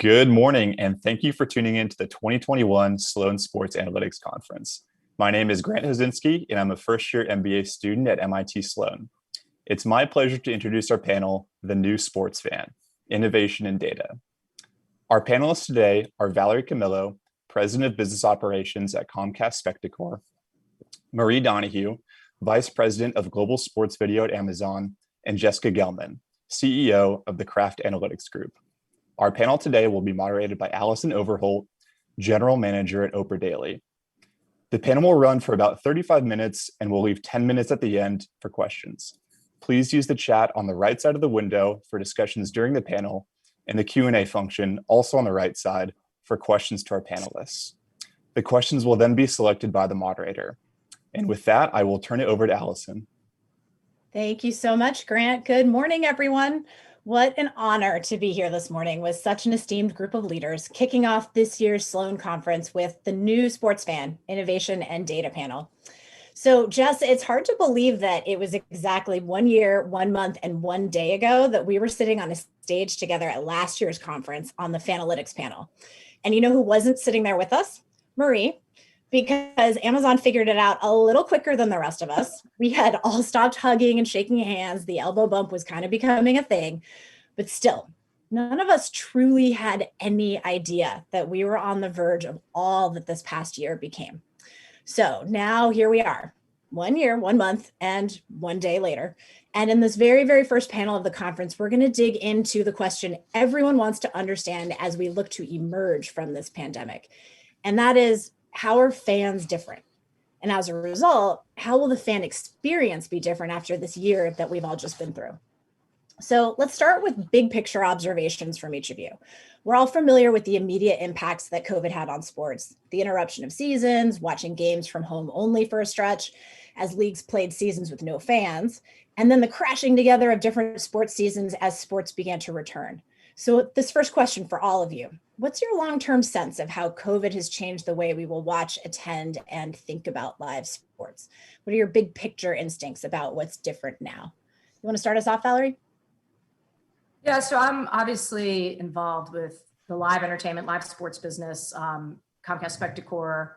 Good morning, and thank you for tuning in to the 2021 Sloan Sports Analytics Conference. My name is Grant Hozinski, and I'm a first-year MBA student at MIT Sloan. It's my pleasure to introduce our panel, The New Sports Fan, Innovation and Data. Our panelists today are Valerie Camillo, President of Business Operations at Comcast Spectacor, Marie Donahue, Vice President of Global Sports Video at Amazon, and Jessica Gelman, CEO of the Craft Analytics Group. Our panel today will be moderated by Allison Overholt, General Manager at Oprah Daily. The panel will run for about 35 minutes and we'll leave 10 minutes at the end for questions. Please use the chat on the right side of the window for discussions during the panel and the Q&A function also on the right side for questions to our panelists. The questions will then be selected by the moderator. And with that, I will turn it over to Allison. Thank you so much, Grant. Good morning, everyone. What an honor to be here this morning with such an esteemed group of leaders, kicking off this year's Sloan Conference with the New Sports Fan, Innovation and Data panel. So Jess, it's hard to believe that it was exactly 1 year, 1 month, and 1 day ago that we were sitting on a stage together at last year's conference on the Fanalytics panel. And you know who wasn't sitting there with us? Marie. Because Amazon figured it out a little quicker than the rest of us. We had all stopped hugging and shaking hands. The elbow bump was kind of becoming a thing, but still, none of us truly had any idea that we were on the verge of all that this past year became. So now here we are, 1 year, 1 month, and 1 day later. And in this very, very first panel of the conference, we're going to dig into the question everyone wants to understand as we look to emerge from this pandemic. And that is, how are fans different? And as a result, how will the fan experience be different after this year that we've all just been through? So let's start with big picture observations from each of you. We're all familiar with the immediate impacts that COVID had on sports, the interruption of seasons, watching games from home only for a stretch, as leagues played seasons with no fans, and then the crashing together of different sports seasons as sports began to return. So this first question for all of you, what's your long-term sense of how COVID has changed the way we will watch, attend, and think about live sports? What are your big picture instincts about what's different now? You want to start us off, Valerie? Yeah, so I'm obviously involved with the live entertainment, live sports business. Comcast Spectacor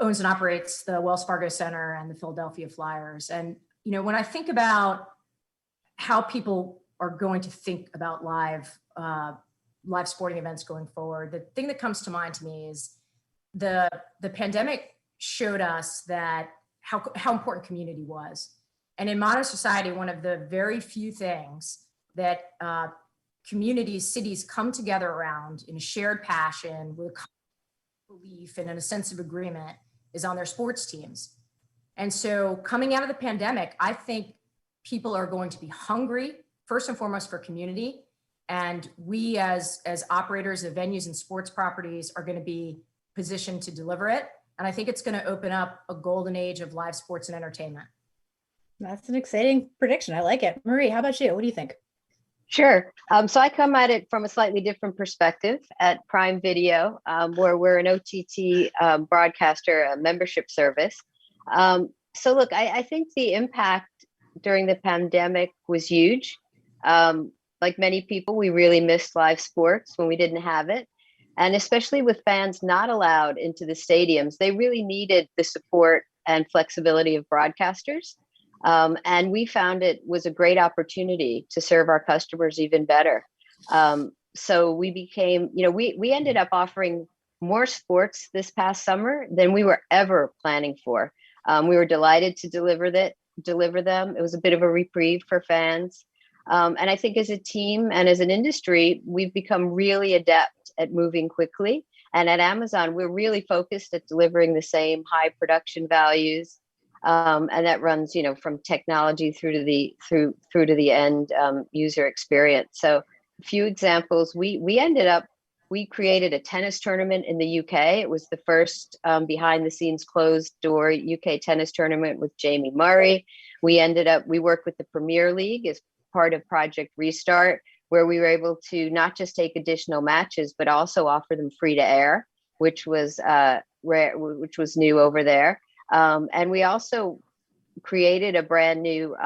owns and operates the Wells Fargo Center and the Philadelphia Flyers. And, you know, when I think about how people are going to think about live sporting events going forward, the thing that comes to mind to me is the pandemic showed us that how important community was. And in modern society, one of the very few things that communities, cities come together around in a shared passion with a belief and in a sense of agreement is on their sports teams. And so coming out of the pandemic, I think people are going to be hungry, first and foremost, for community. And we as operators of venues and sports properties are going to be positioned to deliver it. And I think it's going to open up a golden age of live sports and entertainment. That's an exciting prediction. I like it. Marie, how about you? What do you think? Sure. So I come at it from a slightly different perspective at Prime Video, where we're an OTT broadcaster, a membership service. So look, I think the impact during the pandemic was huge. Like many people, we really missed live sports when we didn't have it. And especially with fans not allowed into the stadiums, they really needed the support and flexibility of broadcasters. And we found it was a great opportunity to serve our customers even better. So we became, we ended up offering more sports this past summer than we were ever planning for. We were delighted to deliver them. It was a bit of a reprieve for fans. And I think as a team and as an industry, we've become really adept at moving quickly. And at Amazon, we're really focused at delivering the same high production values. And that runs, from technology through to the end user experience. So a few examples, we created a tennis tournament in the UK. It was the first behind the scenes closed door UK tennis tournament with Jamie Murray. We worked with the Premier League as part of Project Restart, where we were able to not just take additional matches, but also offer them free to air, which was new over there. And we also created a brand new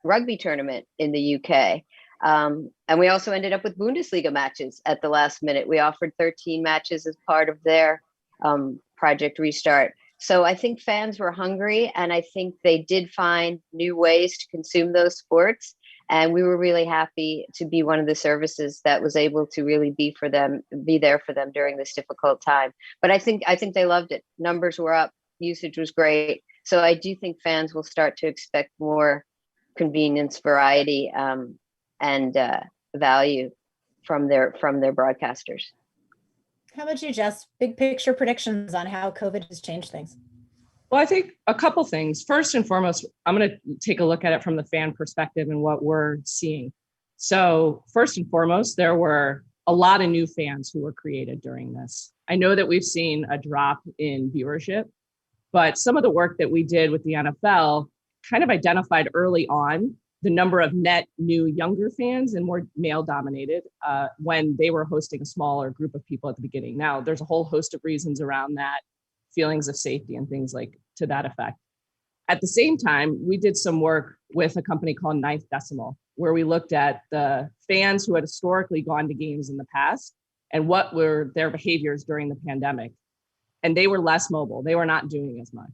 rugby tournament in the UK. And we also ended up with Bundesliga matches at the last minute. We offered 13 matches as part of their Project Restart. So I think fans were hungry, and I think they did find new ways to consume those sports. And we were really happy to be one of the services that was able to really be there for them during this difficult time. But I think they loved it. Numbers were up, usage was great. So I do think fans will start to expect more convenience, variety, and value from their broadcasters. How about you, Jess? Big picture predictions on how COVID has changed things. Well, I think a couple things. First and foremost, I'm going to take a look at it from the fan perspective and what we're seeing. So first and foremost, there were a lot of new fans who were created during this. I know that we've seen a drop in viewership, but some of the work that we did with the NFL kind of identified early on the number of net new younger fans and more male dominated when they were hosting a smaller group of people at the beginning. Now, there's a whole host of reasons around that, feelings of safety and things like to that effect. At the same time, we did some work with a company called Ninth Decimal, where we looked at the fans who had historically gone to games in the past and what were their behaviors during the pandemic. And they were less mobile. They were not doing as much.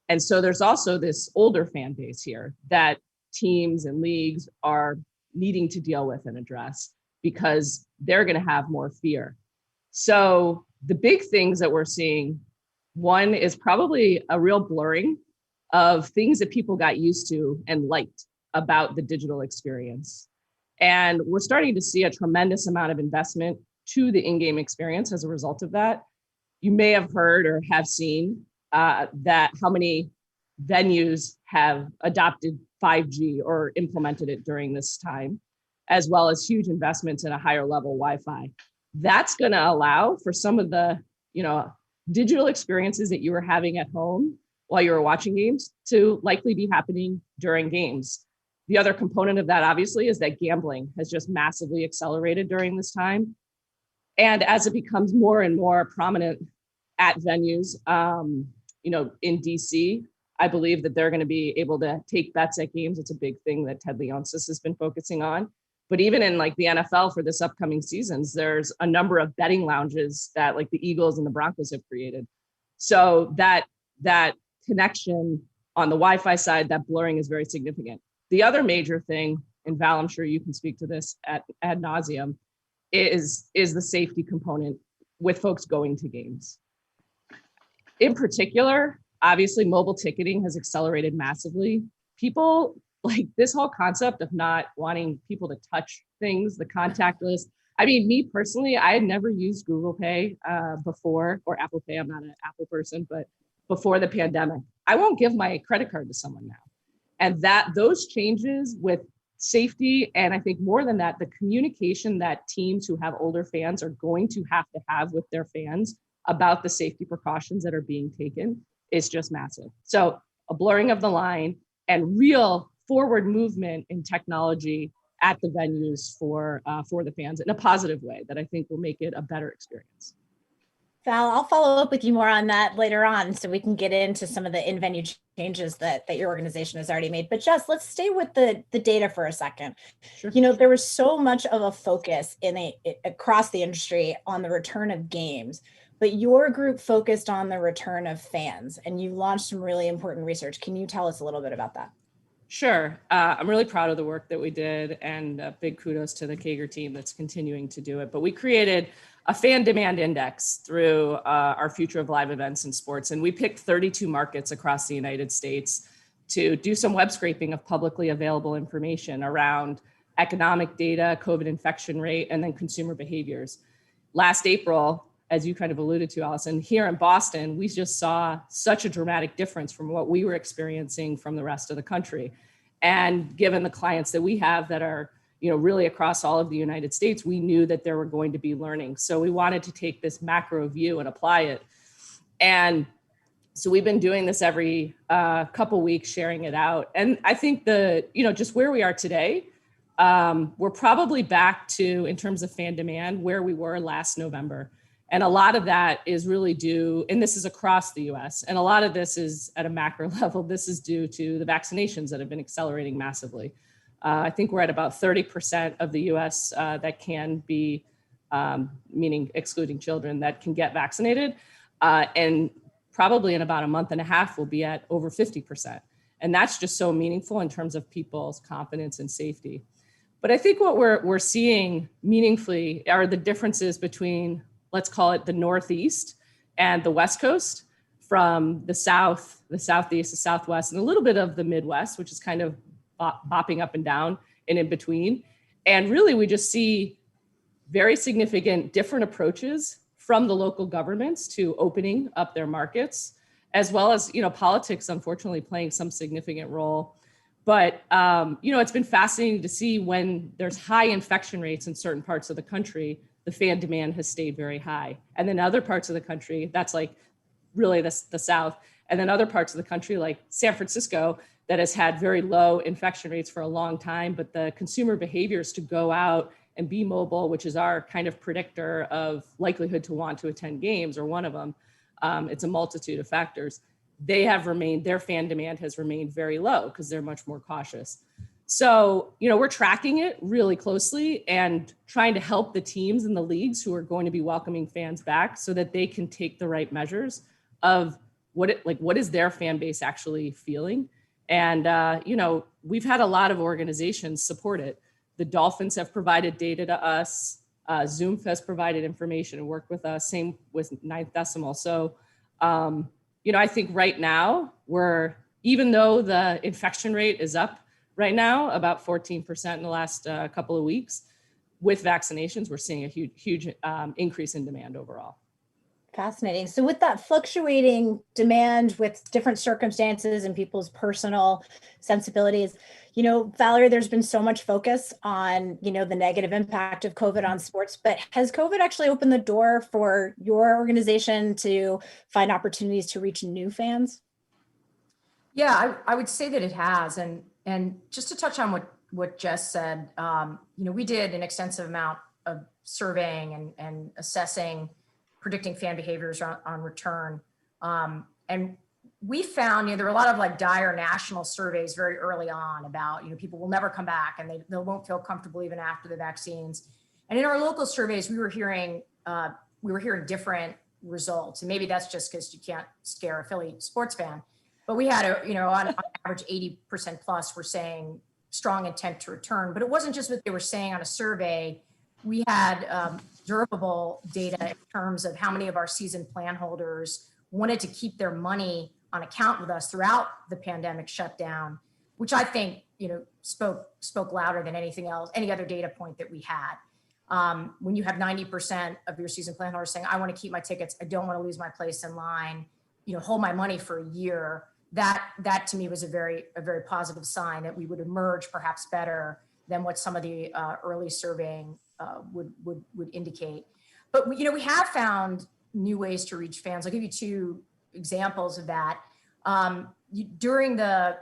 And so there's also this older fan base here that teams and leagues are needing to deal with and address because they're going to have more fear. So the big things that we're seeing, one is probably a real blurring of things that people got used to and liked about the digital experience. And we're starting to see a tremendous amount of investment to the in-game experience as a result of that. You may have heard or have seen that how many venues have adopted 5G or implemented it during this time, as well as huge investments in a higher level Wi-Fi. That's going to allow for some of the, digital experiences that you were having at home while you were watching games to likely be happening during games. The other component of that, obviously, is that gambling has just massively accelerated during this time. And as it becomes more and more prominent at venues, in DC, I believe that they're going to be able to take bets at games. It's a big thing that Ted Leonsis has been focusing on. But even in like the NFL for this upcoming seasons, there's a number of betting lounges that like the Eagles and the Broncos have created. So that connection on the Wi-Fi side, that blurring is very significant. The other major thing, and Val, I'm sure you can speak to this ad nauseum, is the safety component with folks going to games. In particular, obviously, mobile ticketing has accelerated massively. People like this whole concept of not wanting people to touch things, the contactless. I mean, me personally, I had never used Google Pay before, or Apple Pay. I'm not an Apple person, but before the pandemic, I won't give my credit card to someone now. And those changes with safety, and I think more than that, the communication that teams who have older fans are going to have with their fans about the safety precautions that are being taken is just massive. So a blurring of the line and real forward movement in technology at the venues for the fans in a positive way that I think will make it a better experience. Val, I'll follow up with you more on that later on so we can get into some of the in-venue changes that your organization has already made. But Jess, let's stay with the data for a second. Sure. There was so much of a focus across the industry on the return of games, but your group focused on the return of fans, and you launched some really important research. Can you tell us a little bit about that? Sure. I'm really proud of the work that we did, and big kudos to the Kager team that's continuing to do it. But we created a fan demand index through our Future of Live Events in Sports, and we picked 32 markets across the United States to do some web scraping of publicly available information around economic data, COVID infection rate, and then consumer behaviors. Last April, as you kind of alluded to, Allison, here in Boston, we just saw such a dramatic difference from what we were experiencing from the rest of the country. And given the clients that we have that are, really across all of the United States, we knew that there were going to be learning. So we wanted to take this macro view and apply it. And so we've been doing this every couple weeks, sharing it out. And I think just where we are today, we're probably back to, in terms of fan demand, where we were last November. And a lot of that is really due, and this is across the US, and a lot of this is at a macro level, this is due to the vaccinations that have been accelerating massively. I think we're at about 30% of the US that can be, meaning excluding children, that can get vaccinated. And probably in about a month and a half, we'll be at over 50%. And that's just so meaningful in terms of people's confidence and safety. But I think what we're seeing meaningfully are the differences between, let's call it the Northeast and the West Coast, from the South, the Southeast, the Southwest, and a little bit of the Midwest, which is kind of bopping up and down and in between. And really, we just see very significant different approaches from the local governments to opening up their markets, as well as, politics, unfortunately, playing some significant role. But, it's been fascinating to see when there's high infection rates in certain parts of the country, the fan demand has stayed very high. And then other parts of the country, that's like really the South, and then other parts of the country like San Francisco, that has had very low infection rates for a long time, but the consumer behaviors to go out and be mobile, which is our kind of predictor of likelihood to want to attend games, or one of them, it's a multitude of factors. Their fan demand has remained very low because they're much more cautious. So, we're tracking it really closely and trying to help the teams and the leagues who are going to be welcoming fans back so that they can take the right measures of what is their fan base actually feeling. And, we've had a lot of organizations support it. The Dolphins have provided data to us. Zoom has provided information and worked with us, same with Ninth Decimal. So, I think right now even though the infection rate is up right now, about 14% in the last couple of weeks, with vaccinations, we're seeing a huge increase in demand overall. Fascinating. So with that fluctuating demand with different circumstances and people's personal sensibilities, Valerie, there's been so much focus on, the negative impact of COVID on sports, but has COVID actually opened the door for your organization to find opportunities to reach new fans? Yeah, I would say that it has. And just to touch on what Jess said, we did an extensive amount of surveying and assessing, predicting fan behaviors on return. And we found, there were a lot of dire national surveys very early on about, people will never come back and they won't feel comfortable even after the vaccines. And in our local surveys, we were hearing different results. And maybe that's just because you can't scare a Philly sports fan. But we had on average 80% plus were saying strong intent to return. But it wasn't just what they were saying on a survey. We had durable data in terms of how many of our season plan holders wanted to keep their money on account with us throughout the pandemic shutdown, which I think spoke louder than anything else, any other data point that we had. When you have 90% of your season plan holders saying, I want to keep my tickets, I don't want to lose my place in line, hold my money for a year, that to me was a very positive sign that we would emerge perhaps better than what some of the early surveying would indicate. But we have found new ways to reach fans. I'll give you two examples of that. During the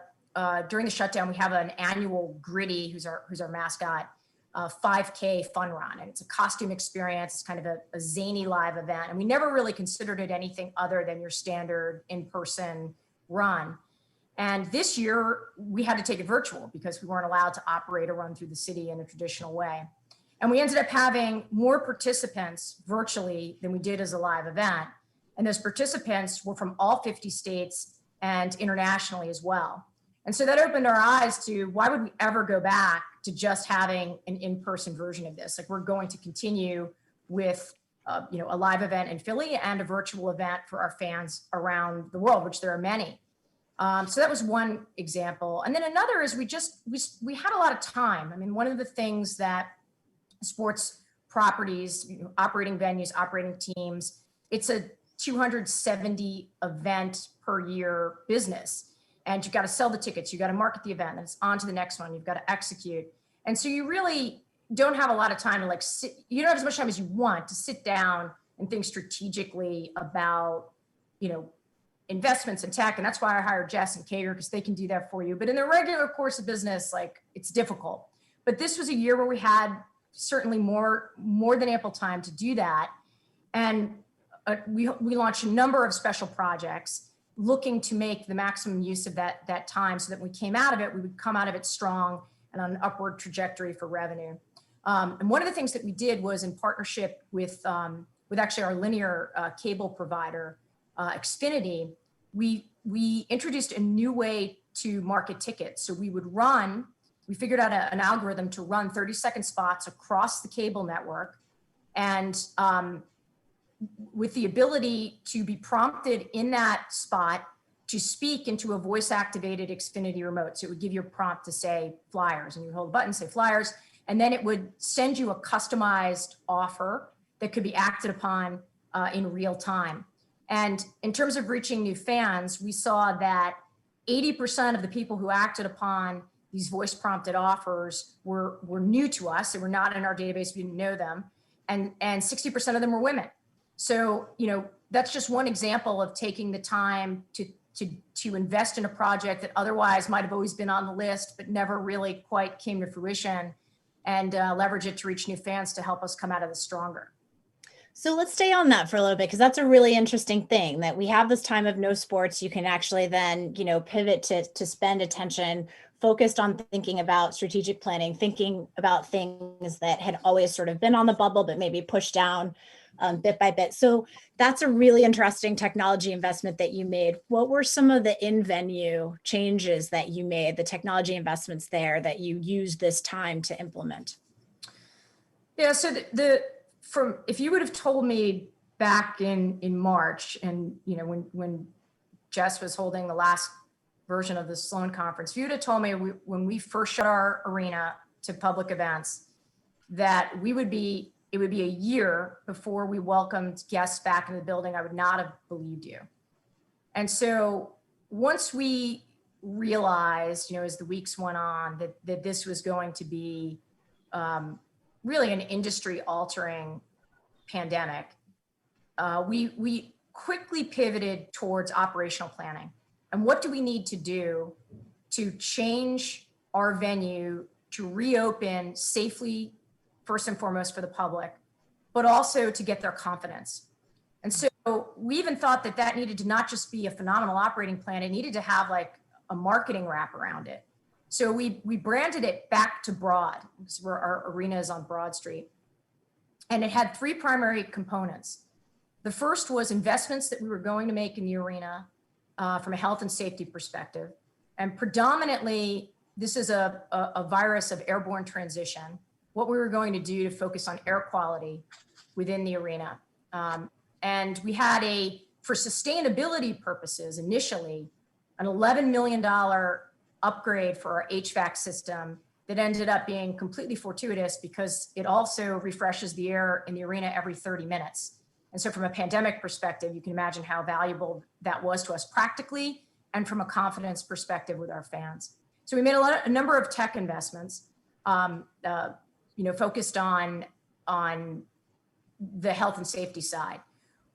shutdown, we have an annual Gritty, who's our mascot, 5K fun run, and it's a costume experience. It's kind of a zany live event, and we never really considered it anything other than your standard in-person run. And this year we had to take it virtual because we weren't allowed to operate or run through the city in a traditional way. And we ended up having more participants virtually than we did as a live event. And those participants were from all 50 states and internationally as well. And so that opened our eyes to why would we ever go back to just having an in-person version of this? We're going to continue with a live event in Philly and a virtual event for our fans around the world, which there are many. So that was one example. And then another is we had a lot of time. I mean, one of the things that sports properties, operating venues, operating teams, it's a 270 event per year business. And you've got to sell the tickets, you've got to market the event, and it's on to the next one, you've got to execute. And so you really don't have a lot of time to sit, you don't have as much time as you want to sit down and think strategically about, investments in tech. And that's why I hired Jess and Kager, because they can do that for you. But in the regular course of business, it's difficult. But this was a year where we had certainly more than ample time to do that. And we launched a number of special projects looking to make the maximum use of that time so that when we came out of it, we would come out of it strong and on an upward trajectory for revenue. And one of the things that we did was in partnership with actually our linear cable provider, Xfinity, we introduced a new way to market tickets. So we figured out an algorithm to run 30-second spots across the cable network, and with the ability to be prompted in that spot to speak into a voice-activated Xfinity remote. So it would give you a prompt to say Flyers, and you hold a button, say Flyers, and then it would send you a customized offer that could be acted upon in real time. And in terms of reaching new fans, we saw that 80% of the people who acted upon these voice prompted offers were new to us. They were not in our database. We didn't know them. And 60% of them were women. So, that's just one example of taking the time to invest in a project that otherwise might have always been on the list, but never really quite came to fruition, and leverage it to reach new fans to help us come out of this stronger. So let's stay on that for a little bit, because that's a really interesting thing, that we have this time of no sports. You can actually then, pivot to spend attention focused on thinking about strategic planning, thinking about things that had always sort of been on the bubble, but maybe pushed down bit by bit. So that's a really interesting technology investment that you made. What were some of the in-venue changes that you made, the technology investments there that you used this time to implement? Yeah, so if you would have told me back in March, and when Jess was holding the last version of the Sloan conference, if you would have told me when we first shut our arena to public events that it would be a year before we welcomed guests back into the building, I would not have believed you. And so once we realized, as the weeks went on, that this was going to be really an industry altering pandemic, we quickly pivoted towards operational planning. And what do we need to do to change our venue to reopen safely, first and foremost for the public, but also to get their confidence? And so we even thought that needed to not just be a phenomenal operating plan, it needed to have like a marketing wrap around it. So we branded it Back to Broad, because our arena is on Broad Street. And it had three primary components. The first was investments that we were going to make in the arena from a health and safety perspective. And predominantly, this is a virus of airborne transmission. What we were going to do to focus on air quality within the arena. And we had for sustainability purposes, initially, an $11 million upgrade for our HVAC system that ended up being completely fortuitous because it also refreshes the air in the arena every 30 minutes. And so from a pandemic perspective, you can imagine how valuable that was to us practically and from a confidence perspective with our fans. So we made a number of tech investments, focused on the health and safety side.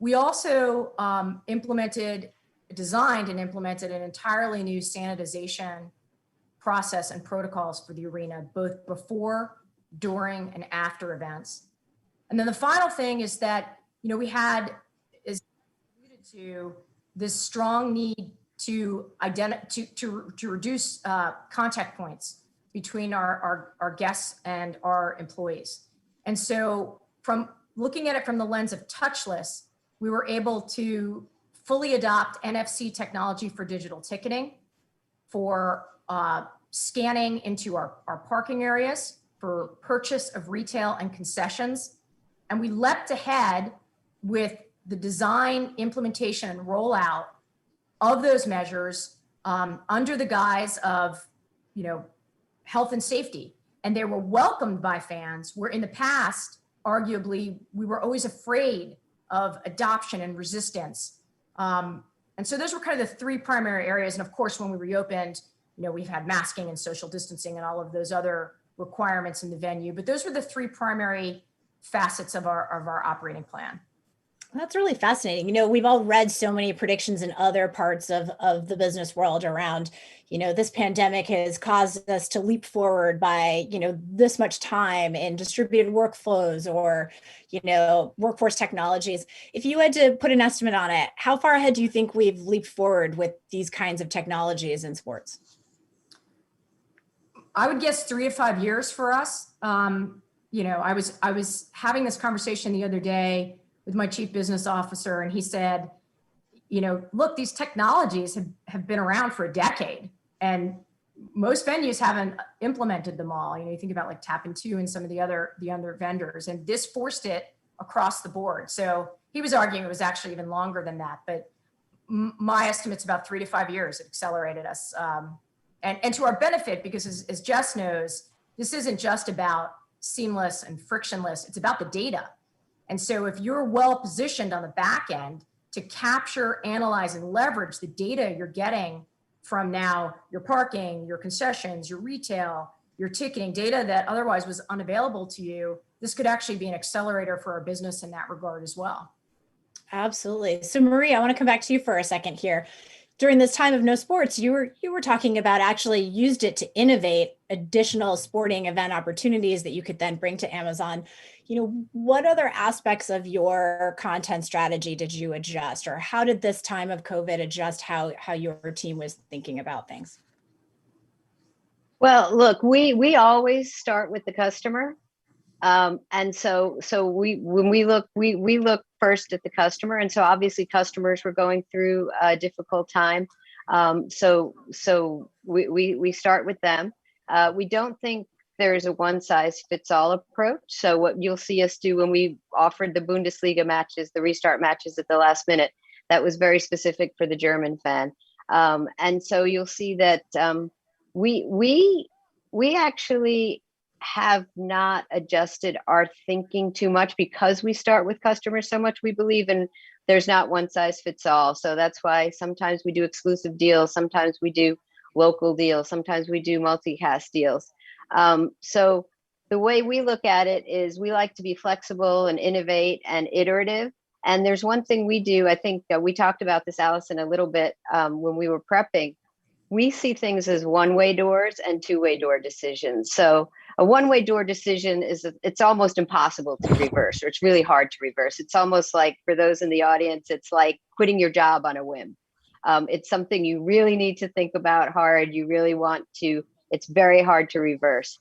We also designed and implemented an entirely new sanitization process and protocols for the arena, both before, during, and after events. And then the final thing is that, we had, as alluded to, this strong need to reduce contact points between our guests and our employees. And so from looking at it from the lens of touchless, we were able to fully adopt NFC technology for digital ticketing, for scanning into our parking areas, for purchase of retail and concessions. And we leapt ahead with the design, implementation, and rollout of those measures under the guise of, health and safety. And they were welcomed by fans, where in the past, arguably, we were always afraid of adoption and resistance. And so those were kind of the three primary areas. And of course, when we reopened, we've had masking and social distancing and all of those other requirements in the venue. But those were the three primary facets of our operating plan. That's really fascinating. We've all read so many predictions in other parts of the business world around, this pandemic has caused us to leap forward by, this much time in distributed workflows or, workforce technologies. If you had to put an estimate on it, how far ahead do you think we've leaped forward with these kinds of technologies in sports? I would guess 3 to 5 years for us. You know, I was having this conversation the other day with my chief business officer, and he said, you know, look, these technologies have been around for a decade, and most venues haven't implemented them all. You know, you think about like Tap In 2 and some of the other vendors, and this forced it across the board. So he was arguing it was actually even longer than that, but my estimate's about 3 to 5 years. It accelerated us, and to our benefit, because as Jess knows, this isn't just about seamless and frictionless. It's about the data. And so if you're well positioned on the back end to capture, analyze, and leverage the data you're getting from now your parking, your concessions, your retail, your ticketing, data that otherwise was unavailable to you, this could actually be an accelerator for our business in that regard as well. Absolutely. So Marie, I want to come back to you for a second here. During this time of no sports, you were talking about actually used it to innovate additional sporting event opportunities that you could then bring to Amazon. You know, what other aspects of your content strategy did you adjust, or how did this time of COVID adjust how your team was thinking about things? Well, look, we always start with the customer. And so when we look first at the customer, and so obviously customers were going through a difficult time. So we start with them. We don't think there's a one size fits all approach. So what you'll see us do when we offered the Bundesliga matches, the restart matches at the last minute, that was very specific for the German fan. And so you'll see that we actually have not adjusted our thinking too much because we start with customers so much. We believe in there's not one size fits all. So that's why sometimes we do exclusive deals, sometimes we do local deals, sometimes we do multicast deals. So the way we look at it is we like to be flexible and innovate and iterative. And there's one thing we do, I think we talked about this, Allison, a little bit when we were prepping. We see things as one-way doors and two-way door decisions. So a one-way door decision it's almost impossible to reverse, or it's really hard to reverse. It's almost like, for those in the audience, it's like quitting your job on a whim. It's something you really need to think about hard. You really want to, it's very hard to reverse.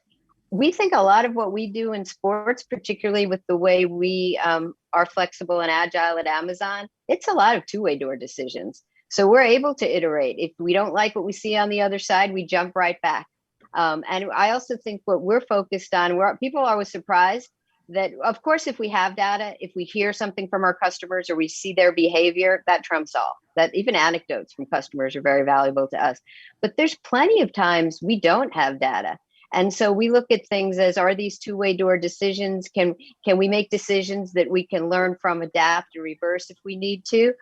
We think a lot of what we do in sports, particularly with the way we are flexible and agile at Amazon, it's a lot of two-way door decisions. So we're able to iterate. If we don't like what we see on the other side, we jump right back. And I also think what we're focused on, people are always surprised that, of course, if we have data, if we hear something from our customers or we see their behavior, that trumps all. That even anecdotes from customers are very valuable to us. But there's plenty of times we don't have data. And so we look at things as, are these two-way door decisions? Can we make decisions that we can learn from, adapt, or reverse if we need to?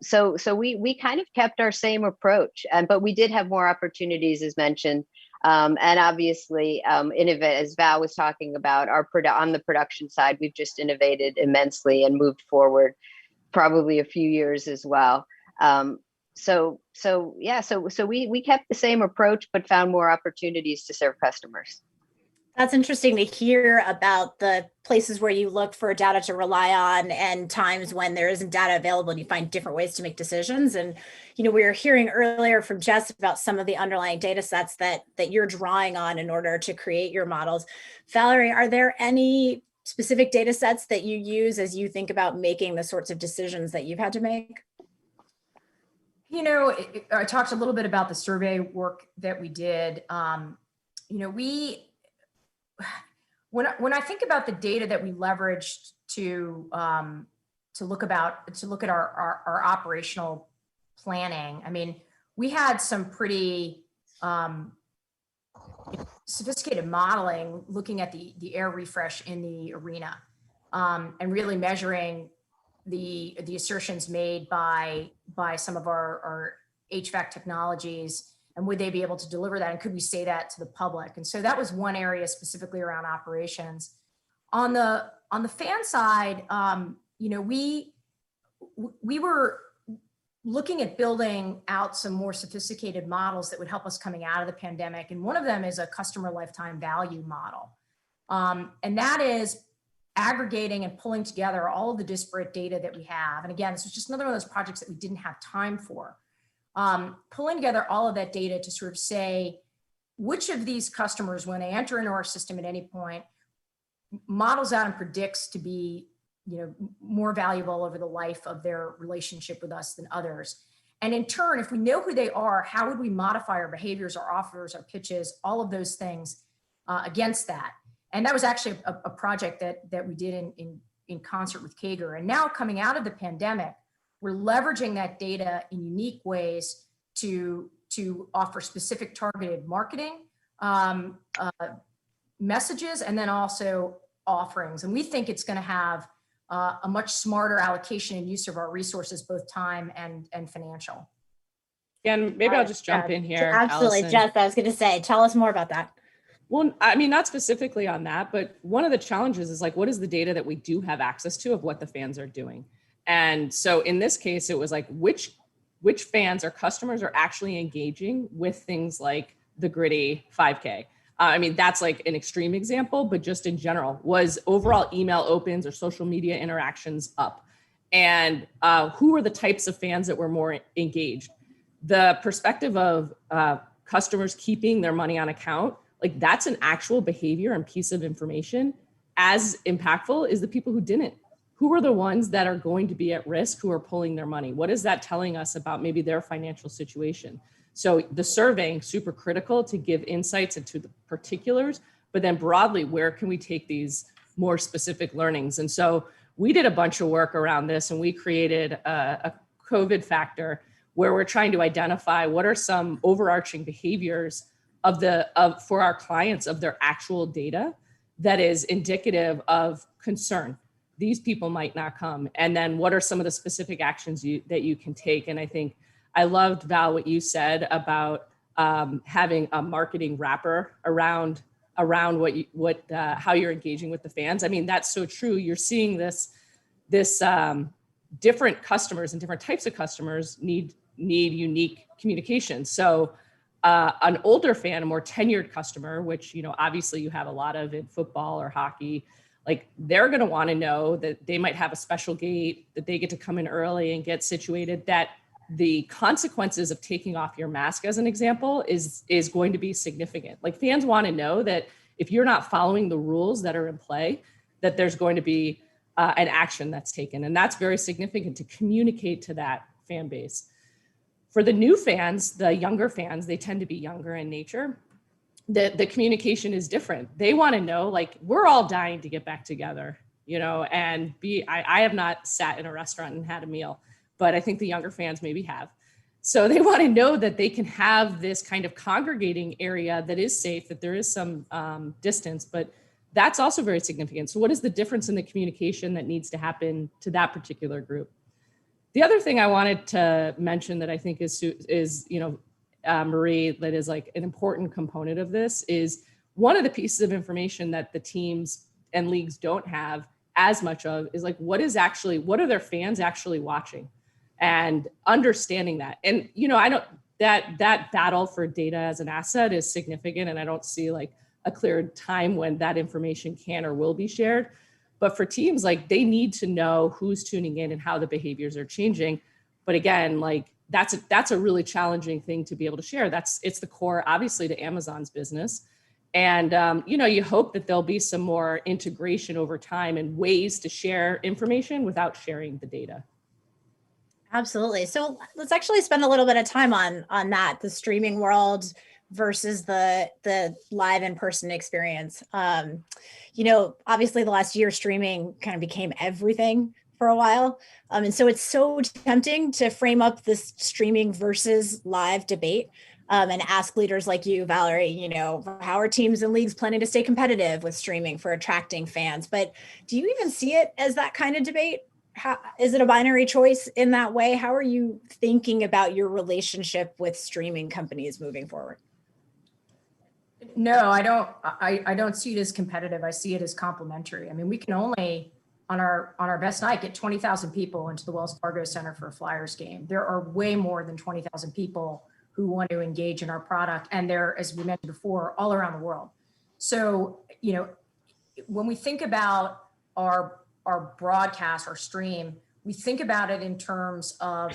So we kind of kept our same approach, but we did have more opportunities, as mentioned. And obviously, innovate, as Val was talking about, on the production side, we've just innovated immensely and moved forward probably a few years as well. So we kept the same approach, but found more opportunities to serve customers. That's interesting to hear about the places where you look for data to rely on and times when there isn't data available and you find different ways to make decisions. And, you know, we were hearing earlier from Jess about some of the underlying data sets that you're drawing on in order to create your models. Valerie, are there any specific data sets that you use as you think about making the sorts of decisions that you've had to make? You know, I talked a little bit about the survey work that we did. You know, when I think about the data that we leveraged to look at our operational planning, I mean, we had some pretty sophisticated modeling looking at the air refresh in the arena, and really measuring the assertions made by some of our HVAC technologies. And would they be able to deliver that? And could we say that to the public? And so that was one area specifically around operations. On the fan side, you know, we were looking at building out some more sophisticated models that would help us coming out of the pandemic. And one of them is a customer lifetime value model. And that is aggregating and pulling together all of the disparate data that we have. And again, this was just another one of those projects that we didn't have time for. Pulling together all of that data to sort of say, which of these customers, when they enter into our system at any point, models out and predicts to be, more valuable over the life of their relationship with us than others. And in turn, if we know who they are, how would we modify our behaviors, our offers, our pitches, all of those things against that? And that was actually a project that we did in concert with Kager. And now coming out of the pandemic, we're leveraging that data in unique ways to offer specific targeted marketing messages, and then also offerings. And we think it's going to have a much smarter allocation and use of our resources, both time and financial. And maybe I'll just jump in here. Absolutely, Allison. Jess, I was going to say, tell us more about that. Well, I mean, not specifically on that, but one of the challenges is like, what is the data that we do have access to of what the fans are doing? And so in this case, it was like, which fans or customers are actually engaging with things like the Gritty 5K? I mean, that's like an extreme example, but just in general, was overall email opens or social media interactions up? And who were the types of fans that were more engaged? The perspective of customers keeping their money on account, like that's an actual behavior and piece of information. As impactful is the people who didn't. Who are the ones that are going to be at risk, who are pulling their money? What is that telling us about maybe their financial situation? So the surveying, super critical to give insights into the particulars, but then broadly, where can we take these more specific learnings? And so we did a bunch of work around this, and we created a COVID factor where we're trying to identify what are some overarching behaviors for our clients of their actual data that is indicative of concern. These people might not come. And then what are some of the specific actions that you can take? And I think I loved, Val, what you said about having a marketing wrapper around how you're engaging with the fans. I mean, that's so true. You're seeing this different customers and different types of customers need unique communication. So an older fan, a more tenured customer, which, obviously you have a lot of in football or hockey, like they're going to want to know that they might have a special gate, that they get to come in early and get situated, that the consequences of taking off your mask, as an example, is going to be significant. Like fans want to know that if you're not following the rules that are in play, that there's going to be an action that's taken. And that's very significant to communicate to that fan base. For the new fans, the younger fans, they tend to be younger in nature. The communication is different. They want to know, like, we're all dying to get back together, and I have not sat in a restaurant and had a meal, but I think the younger fans maybe have. So they want to know that they can have this kind of congregating area that is safe, that there is some distance, but that's also very significant. So what is the difference in the communication that needs to happen to that particular group? The other thing I wanted to mention that I think is Marie, that is like an important component of this, is one of the pieces of information that the teams and leagues don't have as much of is like, what are their fans actually watching, and understanding that. And, I don't, that battle for data as an asset is significant. And I don't see like a clear time when that information can or will be shared. But for teams, like they need to know who's tuning in and how the behaviors are changing. But again, like that's a really challenging thing to be able to share. It's the core, obviously, to Amazon's business. And, you hope that there'll be some more integration over time and ways to share information without sharing the data. Absolutely. So let's actually spend a little bit of time on that, the streaming world versus the live in-person experience. Obviously the last year streaming kind of became everything for a while. And so it's so tempting to frame up this streaming versus live debate and ask leaders like you, Valerie, how are teams and leagues planning to stay competitive with streaming for attracting fans? But do you even see it as that kind of debate? Is it a binary choice in that way? How are you thinking about your relationship with streaming companies moving forward? No, I don't see it as competitive. I see it as complementary. I mean, we can only, on our best night, get 20,000 people into the Wells Fargo Center for a Flyers game. There are way more than 20,000 people who want to engage in our product. And they're, as we mentioned before, all around the world. So, when we think about our broadcast, our stream, we think about it in terms of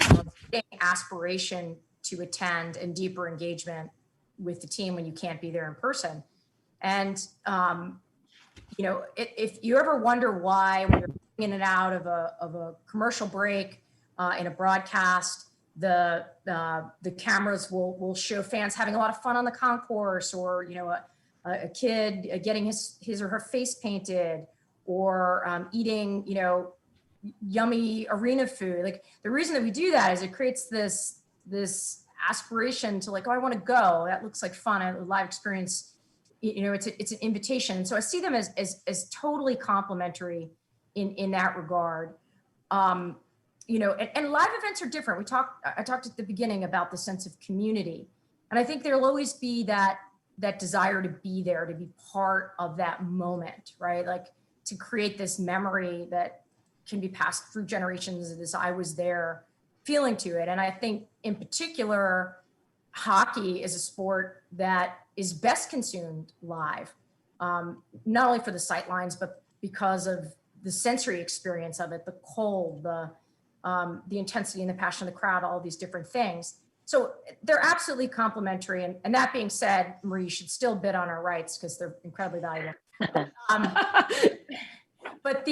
aspiration to attend and deeper engagement with the team when you can't be there in person. And, if you ever wonder why when you're in and out of a commercial break in a broadcast, the cameras will show fans having a lot of fun on the concourse, or a kid getting his or her face painted, or eating yummy arena food. Like, the reason that we do that is it creates this aspiration to, like, oh, I want to go. That looks like fun. A live experience. It's an invitation. So I see them as totally complementary in that regard. And live events are different. I talked at the beginning about the sense of community, and I think there'll always be that desire to be there, to be part of that moment, right? Like, to create this memory that can be passed through generations, this I was there feeling to it. And I think in particular, hockey is a sport that is best consumed live, not only for the sight lines, but because of the sensory experience of it, the cold, the intensity and the passion of the crowd, all these different things. So they're absolutely complementary. And that being said, Marie, you should still bid on our rights because they're incredibly valuable. But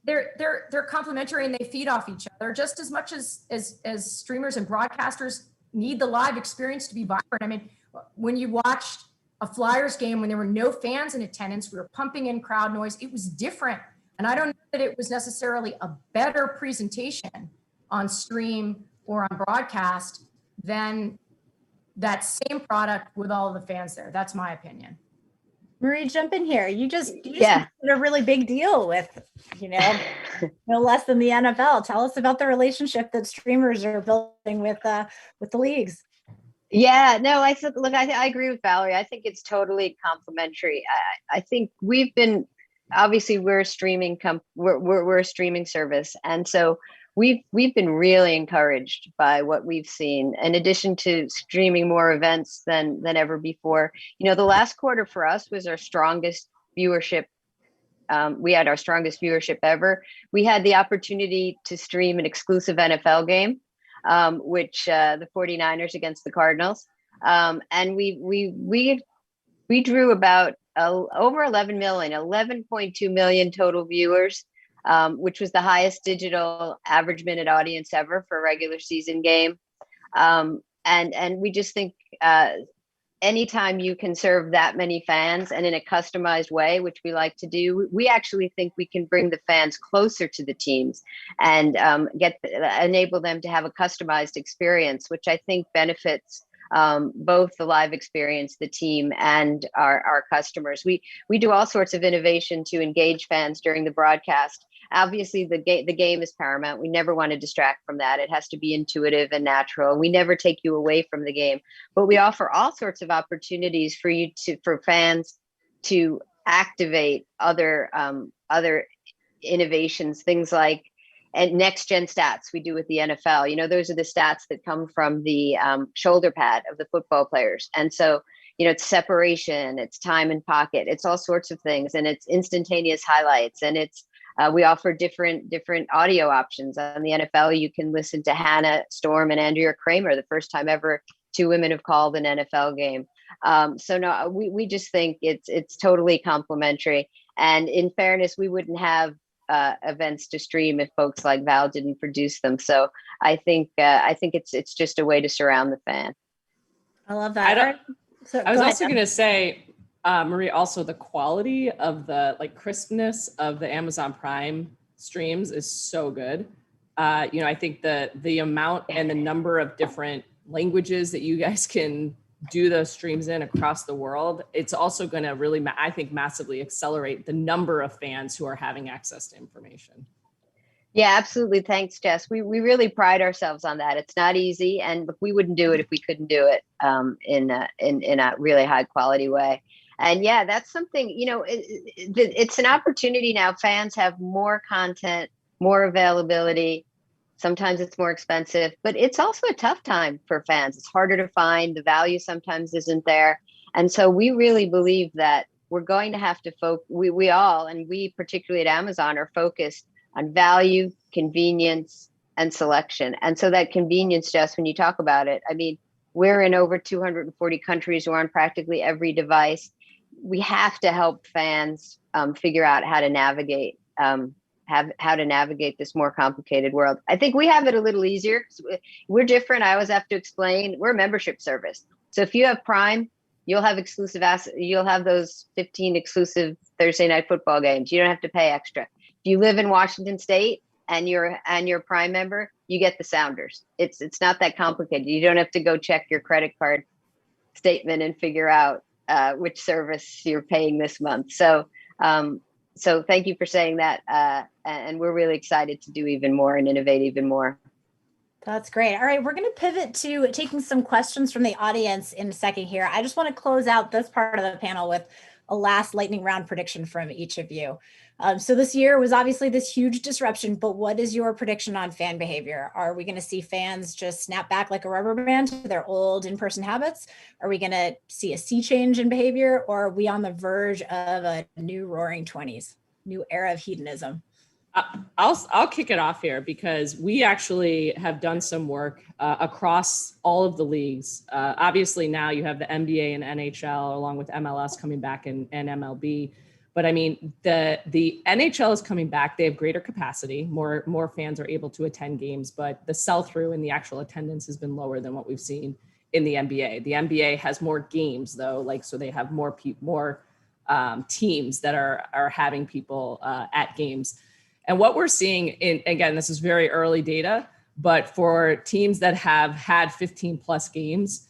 they're complementary, and they feed off each other just as much as streamers and broadcasters need the live experience to be vibrant. I mean, when you watched a Flyers game when there were no fans in attendance, we were pumping in crowd noise. It was different. And I don't know that it was necessarily a better presentation on stream or on broadcast than that same product with all of the fans there. That's my opinion. Marie, jump in here. You just Yeah. did a really big deal with, no less than the NFL. Tell us about the relationship that streamers are building with the leagues. Yeah, no, I agree with Valerie. I think it's totally complementary. I think we've been, obviously we're a streaming we're a streaming service, and so we've been really encouraged by what we've seen. In addition to streaming more events than ever before, the last quarter for us was our strongest viewership. We had our strongest viewership ever. We had the opportunity to stream an exclusive NFL game, which the 49ers against the Cardinals. And we drew about over 11.2 million total viewers, which was the highest digital average minute audience ever for a regular season game. And we just think anytime you can serve that many fans and in a customized way, which we like to do, we actually think we can bring the fans closer to the teams and enable them to have a customized experience, which I think benefits both the live experience, the team, and our customers. We do all sorts of innovation to engage fans during the broadcast. Obviously, the game is paramount. We never want to distract from that. It has to be intuitive and natural. We never take you away from the game, but we offer all sorts of opportunities for fans to activate other innovations, things like next gen stats we do with the NFL. Those are the stats that come from the shoulder pad of the football players, and so it's separation, it's time in pocket, it's all sorts of things, and it's instantaneous highlights, and it's we offer different audio options. On the NFL, you can listen to Hannah Storm and Andrea Kramer, the first time ever two women have called an NFL game. So no, we just think it's totally complementary. And in fairness, we wouldn't have events to stream if folks like Val didn't produce them. So I think it's just a way to surround the fan. I love that. I was also going to say, Marie, also the quality of the crispness of the Amazon Prime streams is so good. I think the amount and the number of different languages that you guys can do those streams in across the world, it's also going to really, I think, massively accelerate the number of fans who are having access to information. Yeah, absolutely. Thanks, Jess. We really pride ourselves on that. It's not easy, and we wouldn't do it if we couldn't do it in a really high quality way. And yeah, that's something, it's an opportunity now. Fans have more content, more availability. Sometimes it's more expensive, but it's also a tough time for fans. It's harder to find. The value sometimes isn't there. And so we really believe that we're going to have to we all, and we particularly at Amazon, are focused on value, convenience, and selection. And so that convenience, Jess, when you talk about it, I mean, We're in over 240 countries. We're on practically every device. We have to help fans figure out how to navigate this more complicated world. I think we have it a little easier. We're different. I always have to explain. We're a membership service. So if you have Prime, you'll have you'll have those 15 exclusive Thursday night football games. You don't have to pay extra. If you live in Washington State and you're a Prime member, you get the Sounders. It's not that complicated. You don't have to go check your credit card statement and figure out which service you're paying this month. So thank you for saying that. And we're really excited to do even more and innovate even more. That's great. All right, we're going to pivot to taking some questions from the audience in a second here. I just want to close out this part of the panel with a last lightning round prediction from each of you. So this year was obviously this huge disruption, but what is your prediction on fan behavior? Are we going to see fans just snap back like a rubber band to their old in-person habits? Are we going to see a sea change in behavior, or are we on the verge of a new roaring 20s, new era of hedonism? I'll kick it off here because we actually have done some work across all of the leagues. Obviously now you have the NBA and NHL along with MLS coming back and MLB. But I mean, the NHL is coming back. They have greater capacity. More fans are able to attend games, but the sell-through and the actual attendance has been lower than what we've seen in the NBA. The NBA has more games though, so they have more teams that are having people at games. And what we're seeing again, this is very early data, but for teams that have had 15 plus games,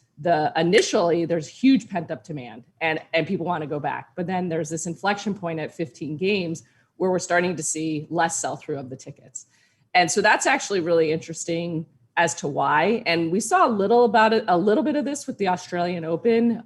initially there's huge pent up demand and people want to go back. But then there's this inflection point at 15 games where we're starting to see less sell through of the tickets. And so that's actually really interesting as to why. And we saw a little bit of this with the Australian Open,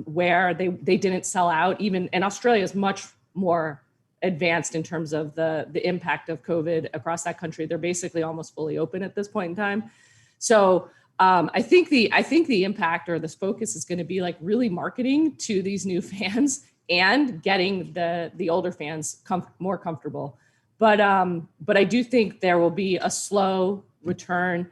where they didn't sell out. Even, and Australia is much more advanced in terms of the impact of COVID across that country. They're basically almost fully open at this point in time. So I think the impact or this focus is going to be like really marketing to these new fans and getting the older fans more comfortable. But I do think there will be a slow return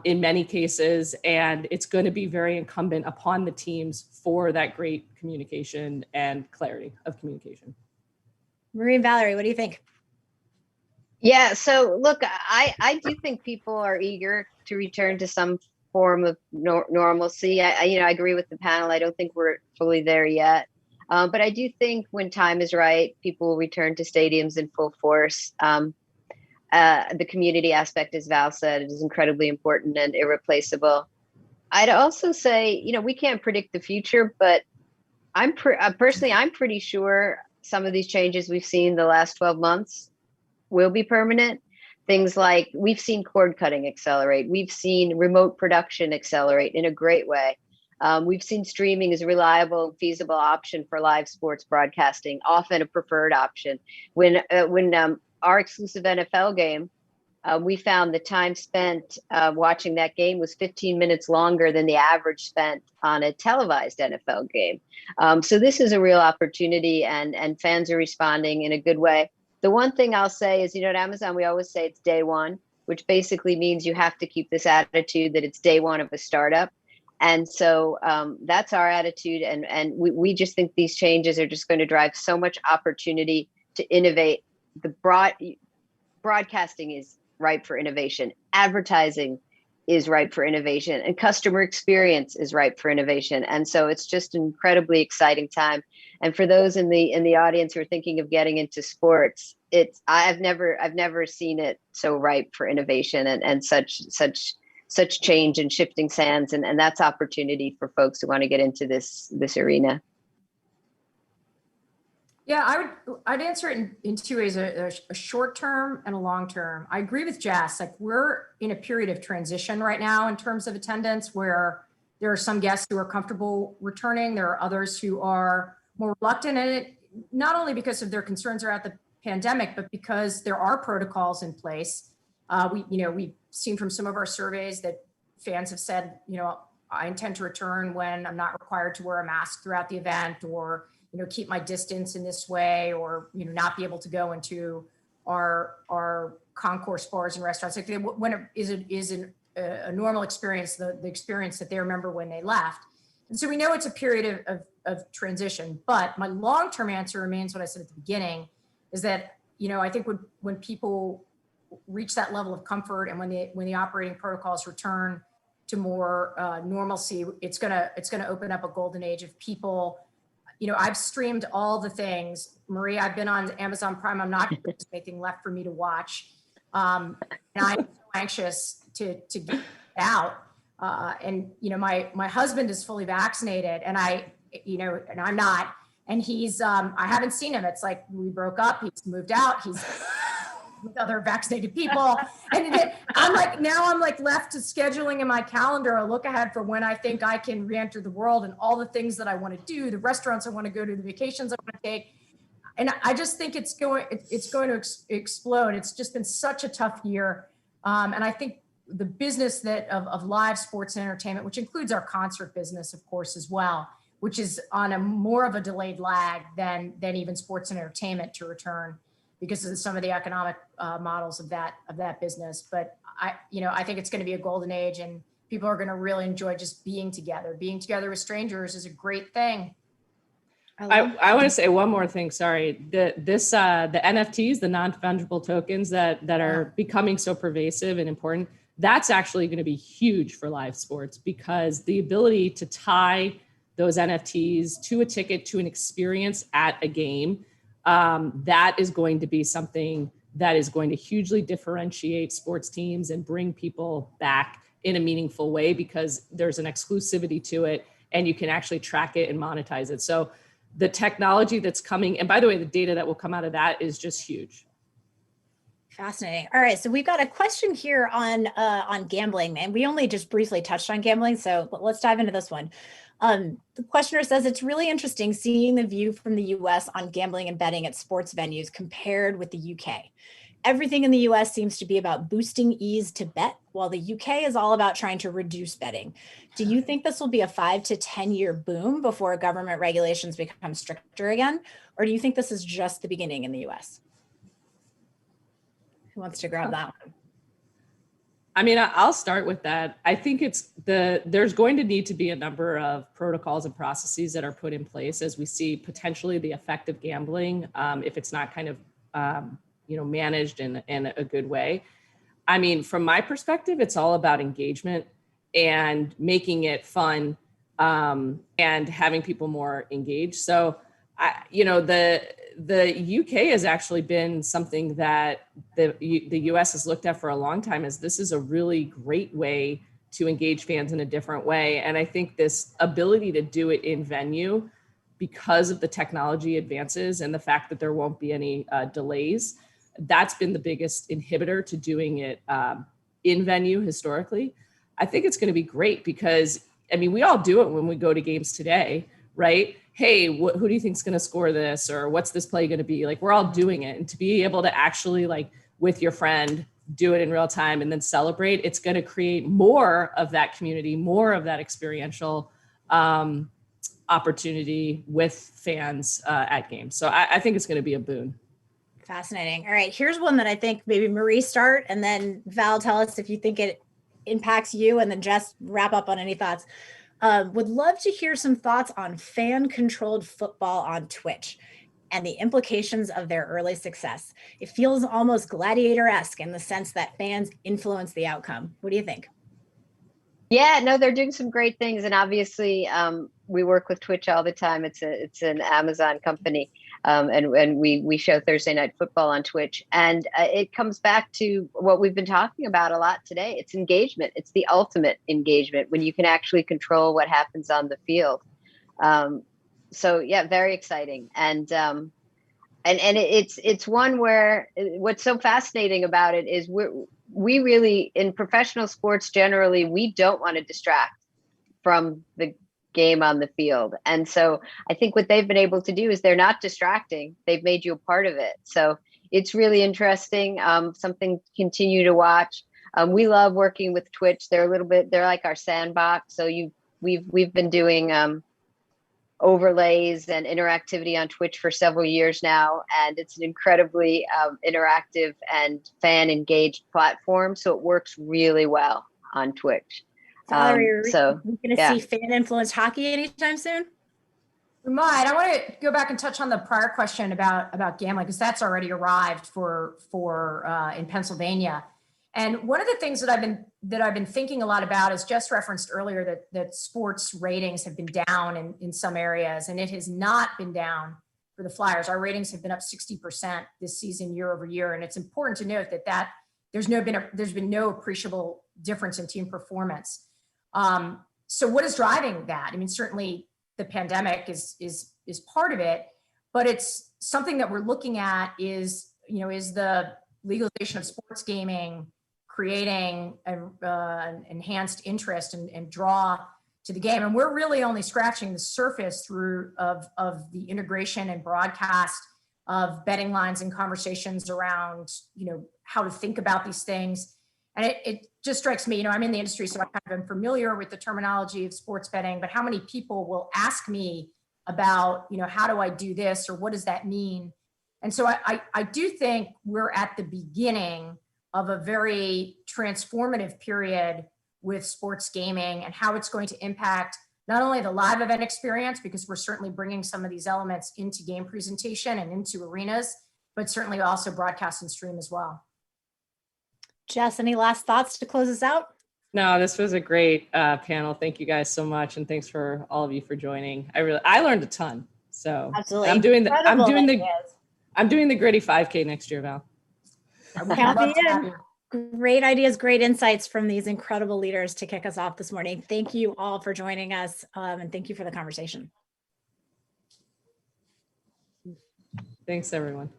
in many cases, and it's going to be very incumbent upon the teams for that great communication and clarity of communication. Marie and Valerie, what do you think? Yeah, so look, I do think people are eager to return to some form of normalcy. I agree with the panel. I don't think we're fully there yet, but I do think when time is right, people will return to stadiums in full force. The community aspect, as Val said, is incredibly important and irreplaceable. I'd also say, we can't predict the future, but I'm pretty sure some of these changes we've seen the last 12 months will be permanent. Things like we've seen cord cutting accelerate. We've seen remote production accelerate in a great way. We've seen streaming as a reliable and feasible option for live sports broadcasting, often a preferred option. When our exclusive NFL game, we found the time spent watching that game was 15 minutes longer than the average spent on a televised NFL game. So this is a real opportunity, and fans are responding in a good way. The one thing I'll say is, at Amazon, we always say it's day one, which basically means you have to keep this attitude that it's day one of a startup. And so that's our attitude. And we just think these changes are just going to drive so much opportunity to innovate. The broadcasting is ripe for innovation. Advertising is ripe for innovation, and customer experience is ripe for innovation. And so it's just an incredibly exciting time. And for those in the audience who are thinking of getting into sports, I've never seen it so ripe for innovation and such change and shifting sands. And that's opportunity for folks who want to get into this arena. Yeah, I'd answer it in two ways, a short term and a long term. I agree with Jess. Like, we're in a period of transition right now in terms of attendance, where there are some guests who are comfortable returning. There are others who are more reluctant, and it not only because of their concerns around the pandemic, but because there are protocols in place. We've seen from some of our surveys that fans have said, I intend to return when I'm not required to wear a mask throughout the event, or keep my distance in this way, or, not be able to go into our concourse bars and restaurants. Like, when it is a normal experience, the experience that they remember when they left. And so we know it's a period of transition, but my long-term answer remains what I said at the beginning, is that, I think when people reach that level of comfort and when the operating protocols return to more normalcy, it's gonna open up a golden age of people. I've streamed all the things. Marie, I've been on Amazon Prime. I'm not there's anything left for me to watch. And I'm so anxious to get out. And my husband is fully vaccinated, and and I'm not. And he's I haven't seen him. It's like we broke up. He's moved out. He's with other vaccinated people, and I'm like left to scheduling in my calendar a look ahead for when I think I can re-enter the world and all the things that I want to do, the restaurants I want to go to, the vacations I want to take. And I just think it's going to explode. It's just been such a tough year. And I think the business of live sports and entertainment, which includes our concert business, of course, as well, which is on a more of a delayed lag than even sports and entertainment to return because of some of the economic models of that business. But I think it's going to be a golden age, and people are going to really enjoy just being together. Being together with strangers is a great thing. I want to say one more thing. Sorry, the NFTs, the non-fungible tokens that are becoming so pervasive and important. That's actually going to be huge for live sports, because the ability to tie those NFTs to a ticket, to an experience at a game, that is going to be something that is going to hugely differentiate sports teams and bring people back in a meaningful way, because there's an exclusivity to it and you can actually track it and monetize it. So the technology that's coming, and by the way, the data that will come out of that is just huge. Fascinating. All right, so we've got a question here on gambling, and we only just briefly touched on gambling, so let's dive into this one. The questioner says it's really interesting seeing the view from the US on gambling and betting at sports venues compared with the UK. Everything in the US seems to be about boosting ease to bet, while the UK is all about trying to reduce betting. Do you think this will be a 5 to 10 year boom before government regulations become stricter again? Or do you think this is just the beginning in the US? Who wants to grab that one? I mean, I'll start with that. I think there's going to need to be a number of protocols and processes that are put in place as we see potentially the effect of gambling, if it's not kind of managed in a good way. I mean, from my perspective, it's all about engagement and making it fun, and having people more engaged. So, the UK has actually been something that the US has looked at for a long time, as this is a really great way to engage fans in a different way. And I think this ability to do it in venue, because of the technology advances and the fact that there won't be any delays, that's been the biggest inhibitor to doing it in venue historically. I think it's going to be great because, I mean, we all do it when we go to games today, right? Hey, who do you think is going to score this? Or what's this play going to be? Like, we're all doing it. And to be able to actually, like, with your friend, do it in real time and then celebrate, it's going to create more of that community, more of that experiential opportunity with fans at games. So I think it's going to be a boon. Fascinating. All right, here's one that I think maybe Marie start, and then Val, tell us if you think it impacts you, and then Jess, wrap up on any thoughts. Would love to hear some thoughts on fan-controlled football on Twitch and the implications of their early success. It feels almost gladiator-esque in the sense that fans influence the outcome. What do you think? Yeah, no, they're doing some great things, and obviously, we work with Twitch all the time. It's an Amazon company, and we show Thursday Night Football on Twitch, and it comes back to what we've been talking about a lot today. It's engagement. It's the ultimate engagement when you can actually control what happens on the field. So yeah, very exciting, and it's one where what's so fascinating about it is we really, in professional sports generally, we don't want to distract from the game on the field. And so I think what they've been able to do is they're not distracting. They've made you a part of it. So it's really interesting, something to continue to watch. We love working with Twitch. They're like our sandbox. So we've been doing overlays and interactivity on Twitch for several years now, and it's an incredibly interactive and fan engaged platform, so it works really well. on Twitch. Valerie, are we So going to see fan-influenced hockey anytime soon? We might. I want to go back and touch on the prior question about gambling, because that's already arrived for in Pennsylvania. And one of the things that I've been thinking a lot about is just referenced earlier that sports ratings have been down in some areas, and it has not been down for the Flyers. Our ratings have been up 60% this season, year over year, and it's important to note that there's been no appreciable difference in team performance. So what is driving that? I mean, certainly the pandemic is part of it, but it's something that we're looking at is the legalization of sports gaming creating an enhanced interest and draw to the game. And we're really only scratching the surface of the integration and broadcast of betting lines and conversations around, how to think about these things. And it just strikes me, I'm in the industry, so I kind of am familiar with the terminology of sports betting, but how many people will ask me about, how do I do this, or what does that mean? And so I do think we're at the beginning of a very transformative period with sports gaming and how it's going to impact not only the live event experience, because we're certainly bringing some of these elements into game presentation and into arenas, but certainly also broadcast and stream as well. Jess, any last thoughts to close us out? No, this was a great panel. Thank you guys so much, and thanks for all of you for joining. I learned a ton. So absolutely, I'm doing the gritty 5K next year, Val. Count me in. Great ideas, great insights from these incredible leaders to kick us off this morning. Thank you all for joining us, and thank you for the conversation. Thanks, everyone.